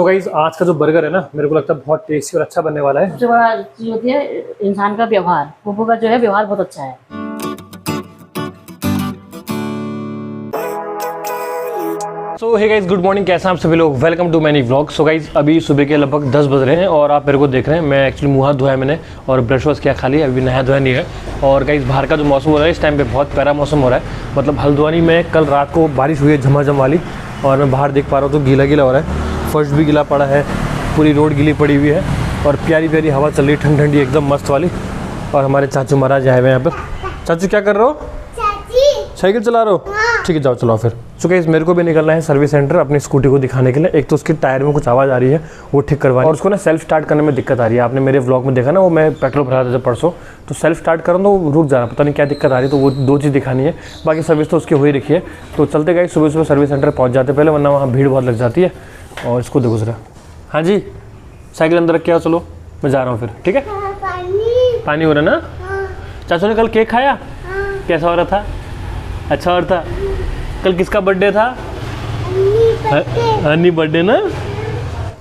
तो गाइस आज का जो बर्गर है ना मेरे को लगता है बहुत टेस्टी और अच्छा बनने वाला है। सबसे बड़ा चीज होती है इंसान का व्यवहार। पप्पू का जो है व्यवहार बहुत अच्छा है। So hey guys, good morning, कैसे हैं आप सभी लोग। Welcome to many vlog. So guys अभी सुबह के लगभग 10 बज रहे हैं और आप मेरे को देख रहे हैं। मैं एक्चुअली मुँह हाथ धोया मैंने और ब्रश वॉश किया खाली, अभी नया धोया नहीं है। और गाइस बाहर का जो मौसम हो रहा है इस टाइम पे बहुत प्यारा मौसम हो रहा है। मतलब हल्द्वानी में कल रात को बारिश हुई है झमाझम वाली और मैं बाहर देख पा रहा हूँ तो गीला गीला हो रहा है, फर्श भी गीला पड़ा है, पूरी रोड गीली पड़ी हुई है और प्यारी प्यारी हवा चल रही है, ठंडी ठंडी एकदम मस्त वाली। और हमारे चाचू महाराज आए हुए हैं यहाँ पर। चाचू क्या कर रहे हो? साइकिल चला रहे हो? ठीक है जाओ चलाओ फिर। सो गाइस मेरे को भी निकलना है सर्विस सेंटर अपनी स्कूटी को दिखाने के लिए। एक तो उसके टायर में कुछ आवाज़ आ रही है वो ठीक करवानी और उसको ना सेल्फ स्टार्ट करने में दिक्कत आ रही है। आपने मेरे व्लॉग में देखा ना, वो मैं पेट्रोल भरा था जब परसों, तो सेल्फ स्टार्ट करूँ तो वो रुक जा रहा, पता नहीं क्या दिक्कत आ रही है। तो वो दो चीज़ दिखानी है, बाकी सर्विस तो उसकी हो ही रखी है। तो चलते गाइस सुबह सुबह सर्विस सेंटर पहुँच जाते पहले, वरना वहाँ भीड़ बहुत लग जाती है। और इसको देखो जरा। हाँ जी साइकिल अंदर रख के आओ, चलो मैं जा रहा हूँ फिर। ठीक है पानी हो रहा ना। चाचू ने कल केक खाया, कैसा हो रहा था? अच्छा और था। कल किसका बर्थडे था? हनी बर्थडे ना।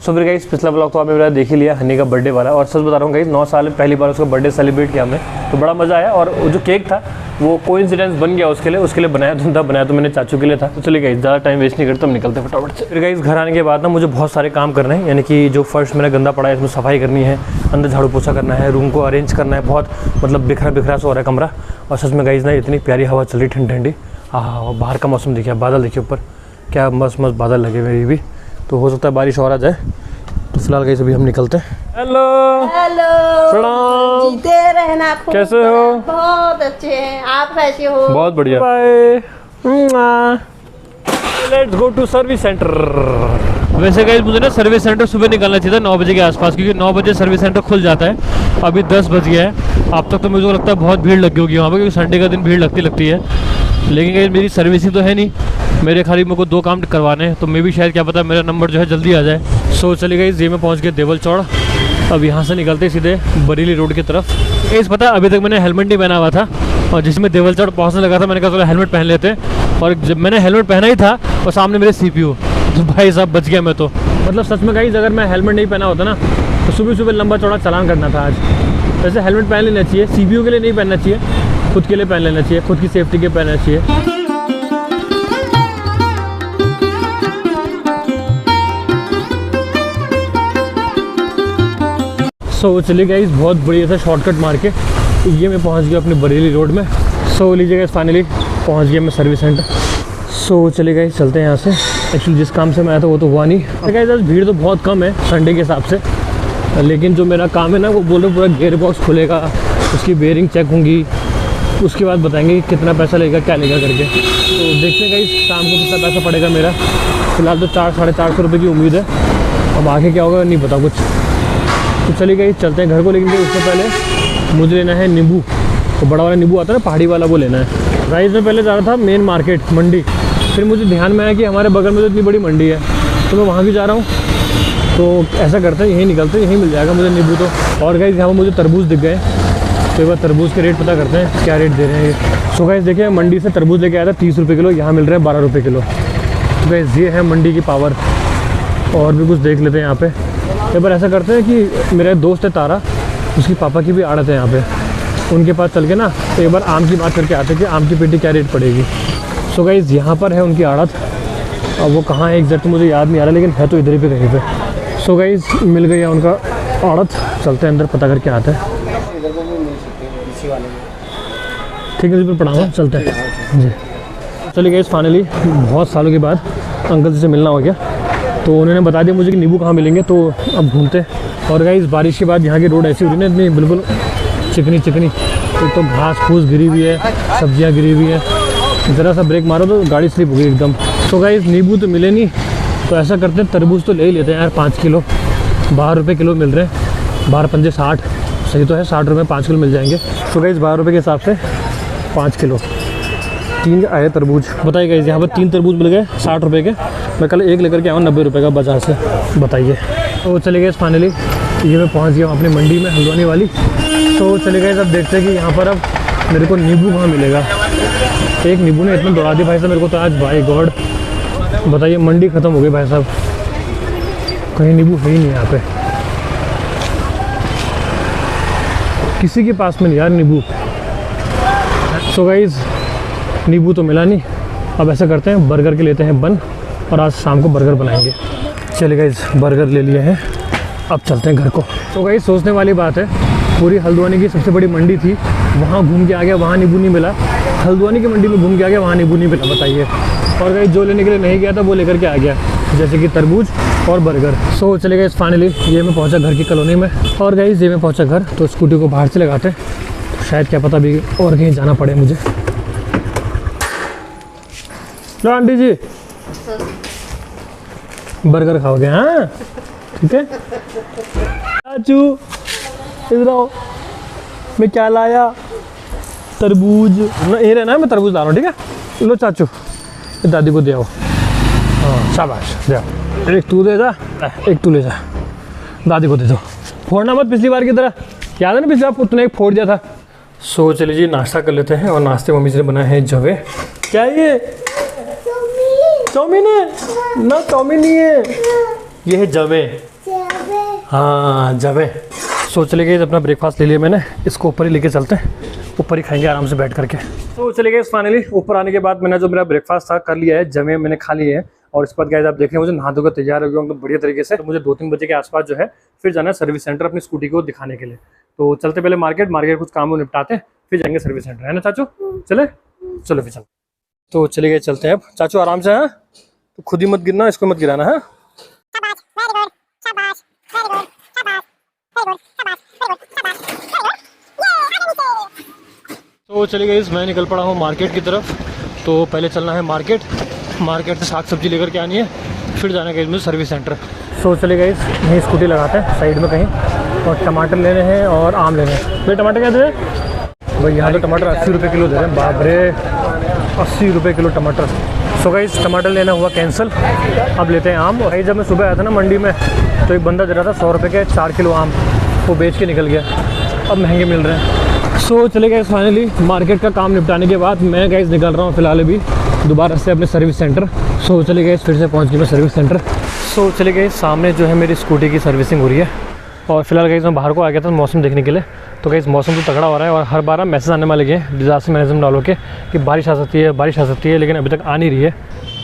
सो फिर गाइस पिछला ब्लॉग तो आपने मेरा देख ही लिया, हनी का बर्थडे वाला। और सच बता रहा हूँ गाइस 9 साल में पहली बार उसका बर्थडे सेलिब्रेट किया हमने, तो बड़ा मज़ा आया। और जो केक था वो कोइंसिडेंस बन गया उसके लिए बनाया धुंधा बनाया तो मैंने चाचू के लिए था। तो चलिए गाइस ज़्यादा टाइम वेस्ट नहीं करते, हम निकलते फटाफट से। फिर गाइस घर आने के बाद ना मुझे बहुत सारे काम करने हैं, यानी कि जो फर्श मेरा गंदा पड़ा है इसमें सफाई करनी है, अंदर झाड़ू पोछा करना है, रूम को अरेंज करना है। बहुत मतलब बिखरा बिखरा सा हो रहा है कमरा। और सच में गाइस ना इतनी प्यारी हवा चल रही ठंडी ठंडी। हाँ बाहर का मौसम देखिए, बादल देखिए ऊपर, क्या मस्त मस्त बादल लगे हुए भी। तो हो सकता है बारिश और आ जाए। तो फिलहाल गाइस अभी हम निकलते हैं। हेलो हेलो प्रणाम, जीते रहना, खूब कैसे हो? बहुत अच्छे हैं, आप कैसे हो? बहुत बढ़िया। Bye. Let's go to service centre. वैसे गाइस मुझे ना सर्विस सेंटर सुबह निकलना चाहिए था 9 बजे के आसपास, क्योंकि 9 बजे सर्विस सेंटर खुल जाता है। अभी 10 बज गया है। अब तक तो मुझे लगता है बहुत भीड़ लगी होगी वहाँ पर, क्योंकि संडे का दिन भीड़ लगती है। लेकिन गाइस मेरी सर्विसिंग तो है नहीं, मेरे खाली मेरे को 2 काम करवाने हैं, तो मैं भी शायद क्या पता मेरा नंबर जो है जल्दी आ जाए। सो चलिए गाइस ये मैं पहुँच गया देवल चौड़। अब यहाँ से निकलते सीधे बरेली रोड की तरफ। गाइस पता है अभी तक मैंने हेलमेट नहीं पहना हुआ था, और जिसमें देवल चौड़ पहुँचने लगा था मैंने कहा चलो हेलमेट पहन लेते हैं। और जब मैंने हेलमेट पहना ही था और सामने मेरे CPU, तो भाई साहब बच गया मैं तो। मतलब सच में गाइस अगर मैं हेलमेट नहीं पहना होता ना तो सुबह सुबह लंबा चौड़ा चालान करना था आज। वैसे हेलमेट पहन लेना चाहिए, CPU के लिए नहीं पहनना चाहिए, खुद के लिए पहन लेना चाहिए, खुद की सेफ्टी के पहनना चाहिए। सो चलिए गाइस बहुत बढ़िया था शॉर्टकट मार के ये मैं पहुंच गया अपने बरेली रोड में। सो लीजिए गाइस फाइनली पहुंच गया मैं सर्विस सेंटर। सो चलिए गाइस चलते हैं यहाँ से। एक्चुअली जिस काम से मैं आया था वो तो हुआ नहीं। गाइस आज भीड़ तो बहुत कम है संडे के हिसाब से, लेकिन जो मेरा काम है ना वो बोल रहे पूरा गियर बॉक्स खुलेगा, उसकी बेयरिंग चेक होंगी, उसके बाद बताएंगे कितना पैसा लगेगा क्या लेगा करके। तो देखते हैं गाइस शाम को कितना पैसा पड़ेगा मेरा। फिलहाल तो 400-450 रुपये की उम्मीद है, अब आगे क्या होगा नहीं पता कुछ। तो चलिए गाइस चलते हैं घर को, लेकिन उससे पहले मुझे लेना है नींबू। तो बड़ा वाला नींबू आता है ना पहाड़ी वाला, वो लेना है। गाइस मैं पहले जा रहा था मेन मार्केट मंडी, फिर मुझे ध्यान में आया कि हमारे बगल में तो इतनी बड़ी मंडी है तो मैं वहाँ भी जा रहा हूँ। तो ऐसा करते हैं यहीं निकलते हैं, यहीं मिल जाएगा मुझे नींबू तो। और गाइस यहाँ पर मुझे तरबूज दिख गए, तो एक बार तरबूज के रेट पता करते हैं क्या रेट दे रहे हैं ये। सो गाइस देखिए मंडी से तरबूज लेके आया था 30 रुपये किलो, यहाँ मिल रहे हैं 12 रुपये किलो। तो गाइस ये है मंडी की पावर। और भी कुछ देख लेते हैं यहाँ पे। एक बार ऐसा करते हैं कि मेरा दोस्त है तारा, उसकी पापा की भी आड़त है यहाँ पे, उनके पास चल के ना तो एक बार आम की बात करके आते हैं कि आम की पेटी क्या रेट पड़ेगी। सो गाइस यहाँ पर है उनकी आड़त, अब वो कहाँ है एग्जैक्ट मुझे याद नहीं आ रहा, लेकिन है तो इधर ही पे कहीं पे। सो गाइस मिल गई है उनका आड़त, चलते हैं अंदर पता करके आते हैं। ठीक है जी प्रणाम, चलते हैं जी। चलिए गाइस फाइनली बहुत सालों के बाद अंकल जी से मिलना हो गया, तो उन्होंने बता दिया मुझे कि नींबू कहाँ मिलेंगे, तो अब घूमते। और गाइस बारिश के बाद यहाँ की रोड ऐसी हो रही है ना, इतनी बिल्कुल चिकनी चिकनी, तो घास फूस गिरी हुई है, सब्जियाँ गिरी हुई है, ज़रा सा ब्रेक मारो तो गाड़ी स्लिप हो गई एकदम। तो गाइस नींबू तो मिले नहीं, तो ऐसा करते हैं तरबूज तो ले ही लेते हैं यार 5 किलो। 12 रुपये किलो मिल रहे हैं, 12 पंजे 60, सही तो है 60 रुपये 5 किलो मिल जाएंगे। तो गाइस 12 रुपये के हिसाब से 5 किलो 3 आए तरबूज। बताइए गाइस यहाँ पर 3 तरबूज मिल गए 60 रुपये के। मैं कल एक लेकर के आया हूँ 90 रुपये का बाजार से, बताइए। तो चले गए फाइनली ये मैं पहुँच गया हूँ अपनी मंडी में हल्द्वानी वाली। तो चले गए अब देखते हैं कि यहाँ पर अब मेरे को नींबू कहाँ मिलेगा। एक नींबू ने इतना दौड़ा दिया भाई साहब मेरे को तो आज, भाई गॉड बताइए मंडी ख़त्म हो गई भाई साहब। कहीं नींबू है ही नहीं यहाँ पे, किसी के पास में नहीं यार नींबू। सो गाइस नींबू तो मिला नहीं, अब ऐसा करते हैं बर्गर के लेते हैं बन, और आज शाम को बर्गर बनाएंगे। चलिए गाइस बर्गर ले लिए हैं, अब चलते हैं घर को। तो गाइस सोचने वाली बात है, पूरी हल्द्वानी की सबसे बड़ी मंडी थी, वहाँ घूम के आ गया, वहाँ नींबू नहीं मिला। हल्द्वानी की मंडी में घूम के आ गया, वहाँ नींबू नहीं मिला, बताइए। और गाइस जो लेने के लिए नहीं गया था वो लेकर के आ गया, जैसे कि तरबूज और बर्गर। सो चले गए फाइनली, ये मैं पहुंचा घर की कॉलोनी में, और गाइस ये मैं पहुंचा घर। तो स्कूटी को बाहर से लगाते, तो शायद क्या पता भी और कहीं जाना पड़े मुझे। लो आंटी जी बर्गर खाओगे? हाँ ठीक है। चाचू इधर आओ, मैं क्या लाया? तरबूज। ये रहना, मैं तरबूज ला रहा हूँ, ठीक है। लो चाचू, दादी को दे आओ। हाँ शाबाश, दे आओ। एक तू दे जा, एक तू ले जा, दादी को दे दो। फोड़ना मत पिछली बार की तरह, याद है ना पिछली बार तूने एक फोड़ दिया था। सो चलिए जी नाश्ता कर लेते हैं, और नाश्ते मम्मी से बनाए हैं जवे। क्या ये? चाउमीन है ना? चाउमीन नहीं है, ये है जवे। हाँ जवे। सो चले गए, अपना ब्रेकफास्ट ले लिया मैंने, इसको ऊपर ही लेके चलते हैं, ऊपर ही खाएंगे आराम से बैठ करके। तो चले गए फाइनली ऊपर आने के बाद मैंने जो मेरा ब्रेकफास्ट था कर लिया है, जमे मैंने खा लिए हैं। और इस पर गाइस आप देख रहे हैं मुझे नहा धोकर तैयार हो गया एकदम बढ़िया तरीके से। तो मुझे 2-3 बजे के आसपास जो है फिर जाना है सर्विस सेंटर अपनी स्कूटी को दिखाने के लिए। तो चलते पहले मार्केट कुछ काम निपटाते हैं, फिर जाएंगे सर्विस सेंटर, है ना चाचू? चले चलो फिर चल। तो चले गए, चलते हैं अब। चाचू आराम से, है तो खुद ही मत गिरना, इसको मत गिराना है। तो चले गए, मैं निकल पड़ा हूँ मार्केट की तरफ। तो पहले चलना है मार्केट से साग सब्जी लेकर के आनी है, फिर जाना है मुझे सर्विस सेंटर। सो चले गए, यहीं स्कूटी लगाते हैं साइड में कहीं, और टमाटर लेने हैं और आम लेने हैं। भाई टमाटर क्या दे रहे हैं? भाई यहाँ तो टमाटर 80 रुपये किलो दे रहे हैं, बाप रे 80 रुपये किलो टमाटर। सो गाइस टमाटर लेना हुआ कैंसिल, अब लेते हैं आम। और जब मैं सुबह आया था ना मंडी में, तो एक बंदा दे रहा था 100 रुपये के 4 किलो आम, वो बेच के निकल गया, अब महंगे मिल रहे हैं। सो चले गए फाइनली मार्केट का काम निपटाने के बाद मैं गाइस निकल रहा हूँ फिलहाल अभी दोबारा से अपने सर्विस सेंटर। सो चले गए, फिर से पहुँच गए मैं सर्विस सेंटर। सो चले गए, सामने जो है मेरी स्कूटी की सर्विसिंग हो रही है। और फिलहाल गाइस मैं बाहर को आ गया था मौसम देखने के लिए। तो गाइस मौसम तो तगड़ा हो रहा है, और हर बार मैसेज आने वाले हैं डिजास्टर मैनेजमेंट डालो के कि बारिश आ सकती है, बारिश आ सकती है, लेकिन अभी तक आ नहीं रही है।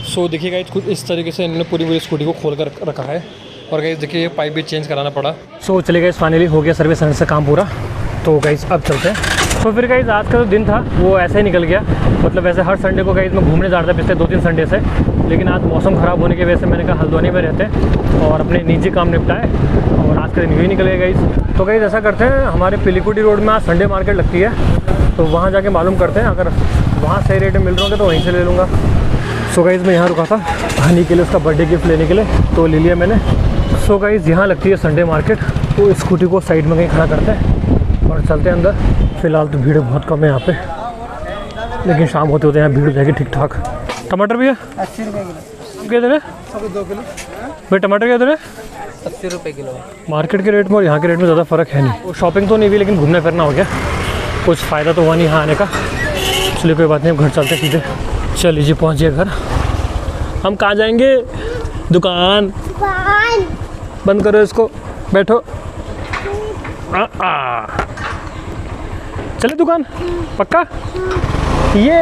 सो देखिए गाइस कुछ इस तरीके से इन्होंने पूरी स्कूटी को खोल कर रखा है, और गाइस देखिए ये पाइप भी चेंज कराना पड़ा। सो चले गए, फाइनली हो गया सर्विस सेंटर से काम पूरा। तो गाइस अब चलते हैं। तो फिर गाइस आज का जो दिन था वो ऐसे ही निकल गया, मतलब वैसे हर संडे को गाइस मैं घूमने जा रहा था पिछले 2-3 संडे से, लेकिन आज मौसम ख़राब होने की वजह से मैंने कहा हल्द्वानी में रहते हैं और अपने निजी काम निपटाए, और आज का दिन यही निकल गया गाइस। तो गाइस ऐसा करते हैं, हमारे पिलीकुटी रोड में आज संडे मार्केट लगती है, तो वहाँ जाके मालूम करते हैं, अगर वहाँ सही रेट में मिल रहे होंगे तो वहीं से ले लूँगा। सो गाइस मैं यहाँ रुका था हनी के लिए, उसका बर्थडे गिफ्ट लेने के लिए, तो ले लिया मैंने। सो गाइस यहाँ लगती है संडे मार्केट, तो स्कूटी को साइड में कहीं खड़ा करते हैं और चलते हैं अंदर। फिलहाल तो भीड़ बहुत कम है यहाँ पे, लेकिन शाम होते होते यहाँ भीड़ हो जाएगी ठीक ठाक। टमाटर भी है 80 रुपये किलो। क्या दे रहे? 2 किलो। भाई टमाटर क्या दे रहे? 80 रुपये किलो। मार्केट के रेट में और यहाँ के रेट में ज़्यादा फ़र्क है नहीं। वो शॉपिंग तो नहीं हुई, लेकिन घूमना फिरना हो गया, कुछ फ़ायदा तो हुआ नहीं यहाँ आने का। चलिए कोई बात नहीं, अब घर चलते सीधे। चलिए जी पहुँच गए घर। हम कहाँ जाएंगे? दुकान। बंद करो इसको, बैठो। चले दुकान पक्का? ये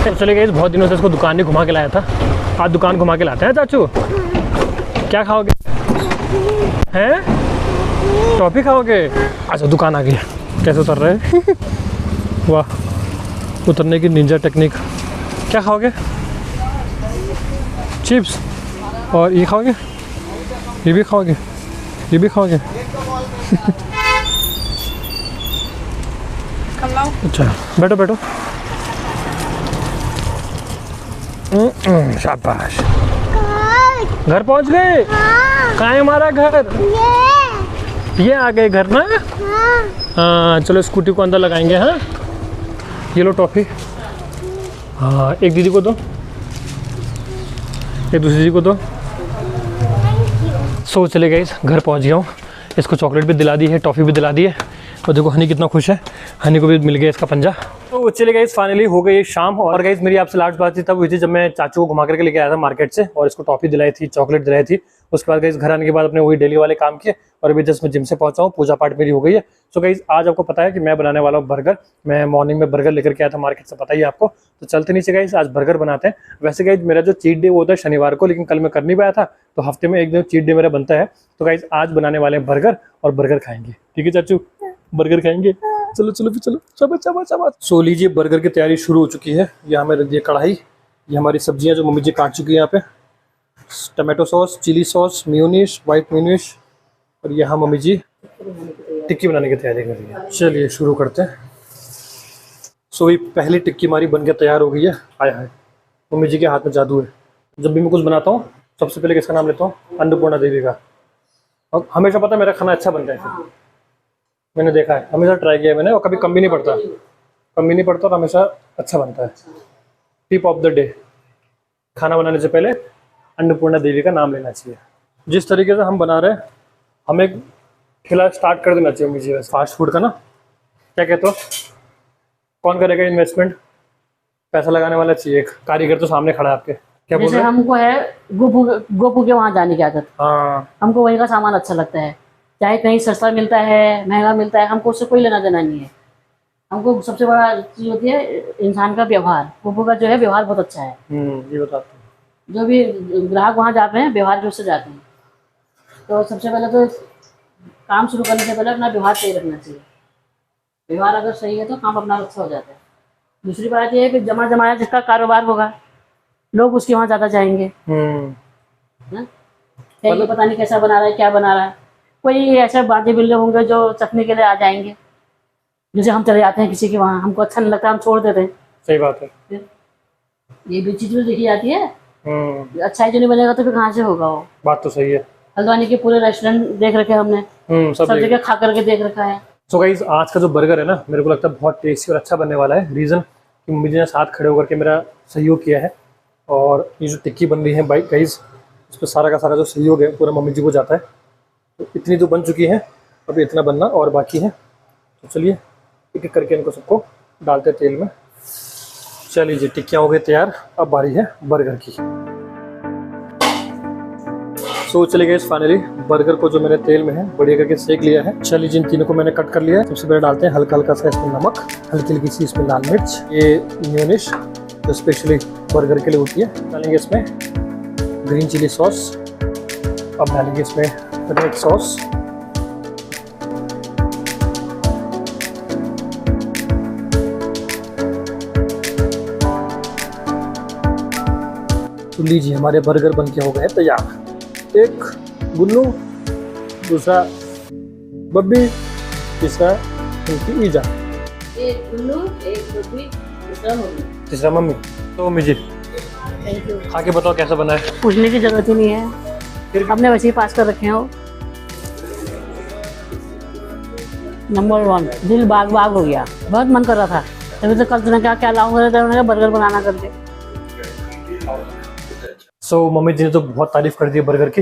तो चले गए, बहुत दिनों से इसको दुकान नहीं घुमा के लाया था, आज दुकान घुमा के लाते हैं। चाचू क्या खाओगे? हैं टॉफी खाओगे? अच्छा दुकान आ गई, कैसे उतर रहे हैं? वाह, उतरने की निंजा टेक्निक। क्या खाओगे? चिप्स। और ये खाओगे? ये भी खाओगे? ये भी खाओगे? अच्छा बैठो बैठो। शाबाश, घर पहुंच गए। कहाँ है हमारा घर? ये आ गए घर ना। हाँ चलो स्कूटी को अंदर लगाएंगे। हाँ ये लो टॉफ़ी। हाँ एक दीदी को दो, एक दूसरी दीदी को दो। सो चले गए, घर पहुंच गया हूँ। इसको चॉकलेट भी दिला दी है, टॉफ़ी भी दिला दी है, और देखो हनी कितना खुश है, हनी को भी मिल गया इसका पंजा। तो चले गए, फाइनली हो गई शाम। और गई मेरी आपसे लास्ट बात थी तब हुई थी जब मैं चाचू को घुमा करके लेके आया था मार्केट से, और इसको टॉफ़ी दिलाई थी, चॉकलेट दिलाई थी, उसके बाद गाइस घर आने के बाद अपने वही डेली वाले काम किए और अभी जस्ट मैं जिम से पहुंचा हूँ, पूजा पाठ मेरी हो गई है। सो गाइस आज आपको पता है कि मैं बनाने वाला हूँ बर्गर। मैं मॉर्निंग में बर्गर लेकर के आया था मार्केट से, पता ही है आपको। तो चलते नीचे गाइस आज बर्गर बनाते हैं। वैसे गाइस मेरा जो चीट डे वो होता है शनिवार को, लेकिन कल मैं कर नहीं पाया था, तो हफ्ते में एक दिन चीट डे मेरा बनता है। तो गाइस आज बनाने वाले हैं बर्गर और बर्गर खाएंगे। ठीक है चाचू, बर्गर खाएंगे। चलो चलो चलो, शाबाश। सो लीजिए बर्गर की तैयारी शुरू हो चुकी है। यहाँ में रख दिया कढ़ाई, ये हमारी सब्जियाँ जो मम्मी जी काट चुकी है यहाँ पे, tomato sauce, chilli sauce, mayonnaise, white mayonnaise, और यहाँ मम्मी जी टिक्की बनाने की तैयारी कर रही है। चलिए शुरू करते हैं। सो ये पहली टिक्की हमारी बनकर तैयार हो गई है। हाय हाय, मम्मी जी के हाथ में जादू है। जब भी मैं कुछ बनाता हूँ सबसे पहले किसका नाम लेता हूँ? अन्नपूर्णा देवी का। और हमेशा पता है मेरा खाना अच्छा बनता है, मैंने देखा है, हमेशा ट्राई किया है मैंने, और कभी कम भी नहीं पड़ता और हमेशा अच्छा बनता है। टिप ऑफ द डे, खाना बनाने से पहले अन्नपूर्णा देवी का नाम लेना चाहिए। जिस तरीके से हम बना रहे हैं हमें खिला स्टार्ट कर देना चाहिए मुझे फास्ट फूड का ना। क्या कहते हो, कौन करेगा इन्वेस्टमेंट? पैसा लगाने वाला चाहिए, एक कारीगर तो सामने खड़ा है आपके। क्या बोल जैसे रहे हैं? हमको है गोपू के वहाँ जाने की आदत। हाँ, हमको वहीं का सामान अच्छा लगता है, चाहे कहीं सस्ता मिलता है महंगा मिलता है, हमको उससे कोई लेना देना नहीं है। हमको सबसे बड़ा चीज़ होती है इंसान का व्यवहार। गोपू का जो है व्यवहार बहुत अच्छा है। ये बताते हैं। जो भी ग्राहक वहाँ जाते हैं व्यवहार के उससे जाते हैं। तो सबसे पहले तो काम शुरू करने से पहले अपना व्यवहार सही रखना चाहिए। व्यवहार अगर सही है तो काम अपना अच्छा हो जाता है। दूसरी बात यह है कि जमा जमाया जिसका कारोबार होगा लोग उसके वहाँ ज़्यादा जाएंगे। है? ये पता नहीं कैसा बना रहा है, क्या बना रहा है। कोई ऐसे बाजे बिल्ले होंगे जो चखने के लिए आ जाएंगे। जैसे हम चले जाते हैं किसी के वहाँ, हमको अच्छा नहीं लगता, हम छोड़ देते हैं। सही बात है। ये भी चीज़ देखी जाती है। अच्छा ही जो नहीं बनेगा तो फिर कहाँ से होगा वो? बात तो सही है। हल्द्वानी के पूरे रेस्टोरेंट देख रखे हमने, सब जगह खा करके देख रखा है। सो गाइस आज का जो बर्गर है ना, मेरे को लगता है बहुत टेस्टी और अच्छा बनने वाला है। रीज़न कि मम्मी जी ने साथ खड़े होकर के मेरा सहयोग किया है, और ये जो टिक्की बन रही है बाइक गाइस, उस पर सारा का सारा जो सहयोग है पूरा मम्मी जी को जाता है। तो इतनी तो बन चुकी है, अभी इतना बनना और बाकी है। तो चलिए एक एक करके इनको सबको डालते हैं तेल में। चलिए जी टिक्कियाँ हो गई तैयार, अब बारी है बर्गर की। सो चले गए फाइनली बर्गर को जो मैंने तेल में है बढ़िया करके सेक लिया है। चलिए जिन तीनों को मैंने कट कर लिया है। सबसे पहले डालते हैं हल्का हल्का सा इसमें नमक, हल्की हल्की सी इसमें लाल मिर्च, ये मेयोनीज जो स्पेशली बर्गर के लिए होती है। डालेंगे इसमें ग्रीन चिली सॉस, अब डालेंगे इसमें रेड सॉस, तो लीजिए हमारे बर्गर बन के हो गए तैयार। एक गुल्लू, दूसरा बब्बी, तीसरा इनकी ईजा, एक गुल्लू, एक बब्बी, दूसरा मम्मी, तीसरा मम्मी। तो मम्मी जी थैंक यू। खा के बताओ कैसा बना है। पूछने की जरूरत ही नहीं है, हमने वैसे ही पास कर रखे हो। नंबर 1, दिल बाग बाग हो गया। बहुत मन कर रहा था, तभी तो कल तुम्हें क्या लाऊंगा बर्गर बनाना करके। सो मम्मी जी ने तो बहुत तारीफ कर दी है बर्गर की,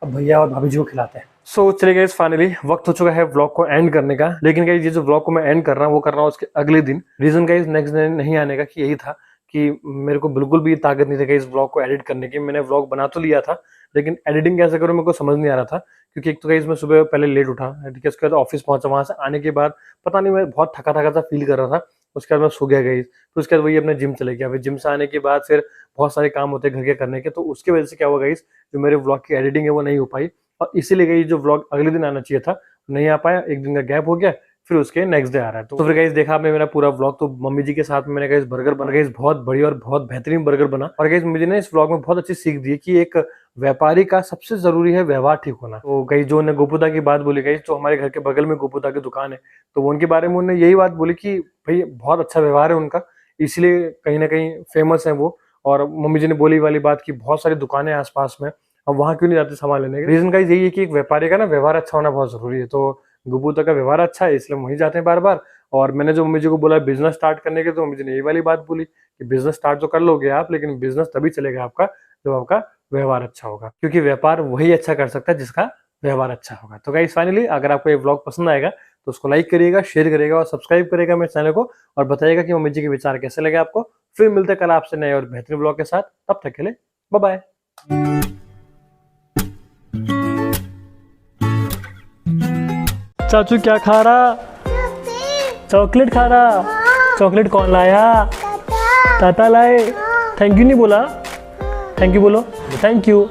अब भैया और भाभी जी को खिलाते हैं। सो चलिए गाइस फाइनली वक्त हो चुका है व्लॉग को एंड करने का। लेकिन गाइस ये जो व्लॉग को मैं एंड कर रहा हूँ वो कर रहा हूँ उसके अगले दिन। रीजन गाइस नेक्स्ट डे नहीं आने का कि यही था कि मेरे को बिल्कुल भी ताकत नहीं थी इस व्लॉग को एडिट करने की। मैंने व्लॉग बना तो लिया था लेकिन एडिटिंग कैसे करूँ मेरे को समझ नहीं आ रहा था, क्योंकि एक तो गाइस मैं सुबह पहले लेट उठा, ठीक है, उसके बाद ऑफिस पहुंचा, वहां से आने के बाद पता नहीं मैं बहुत थका थका सा फील कर रहा था। उसके बाद मैं सो गया गाइस, तो उसके बाद वही अपने जिम चले गया। फिर जिम से आने के बाद फिर बहुत सारे काम होते हैं घर के करने के, तो उसकी वजह से क्या हुआ गाइस, जो मेरे व्लॉग की एडिटिंग है वो नहीं हो पाई, और इसीलिए गाइस जो व्लॉग अगले दिन आना चाहिए था नहीं आ पाया। एक दिन का गैप हो गया, फिर उसके नेक्स्ट डे आ रहा है। तो फिर गाइस देखा आपने मेरा पूरा व्लॉग, तो मम्मी जी के साथ में मैंने गाइस बर्गर बना, गाइस बहुत बढ़िया और बहुत बेहतरीन बर्गर बना। और गाइस मम्मी जी ने इस व्लॉग में बहुत अच्छी सीख दी कि एक व्यापारी का सबसे जरूरी है व्यवहार ठीक होना। तो गाइस जो उन्होंने गोपुदा की बात बोली, गाइस तो हमारे घर के बगल में गोपुदा की दुकान है, तो उनके बारे में उन्होंने यही बात बोली कि भाई बहुत अच्छा व्यवहार है उनका, इसलिए कहीं ना कहीं फेमस है वो। और मम्मी जी ने बोली वाली बात की बहुत सारी दुकानें आसपास में, अब वहाँ क्यों नहीं जाते सामान लेने के। रीजन गाइस यही है कि एक व्यापारी का ना व्यवहार अच्छा होना बहुत जरूरी है। तो गुब्बू का व्यवहार अच्छा है इसलिए वहीं जाते हैं बार बार। और मैंने जो मम्मी जी को बोला बिजनेस स्टार्ट करने के, तो मम्मी जी ने यही वाली बात बोली कि बिजनेस स्टार्ट तो कर लोगे आप, लेकिन बिजनेस तभी चलेगा आपका जब आपका व्यवहार अच्छा होगा, क्योंकि व्यापार वही अच्छा कर सकता है जिसका व्यवहार अच्छा होगा। तो गाइस फाइनली अगर आपको ये व्लॉग पसंद आएगा तो उसको लाइक करिएगा, शेयर करिएगा और सब्सक्राइब करिएगा मेरे चैनल को, और बताइएगा कि मम्मी जी के विचार कैसे लगे आपको। फिर मिलते हैं कल आपसे नए और बेहतरीन व्लॉग के साथ, तब तक के लिए बाय बाय। चाचू क्या खा रहा? चॉकलेट खा रहा। चॉकलेट कौन लाया? ताता लाए। थैंक यू नहीं बोला? थैंक यू बोलो। Thank you.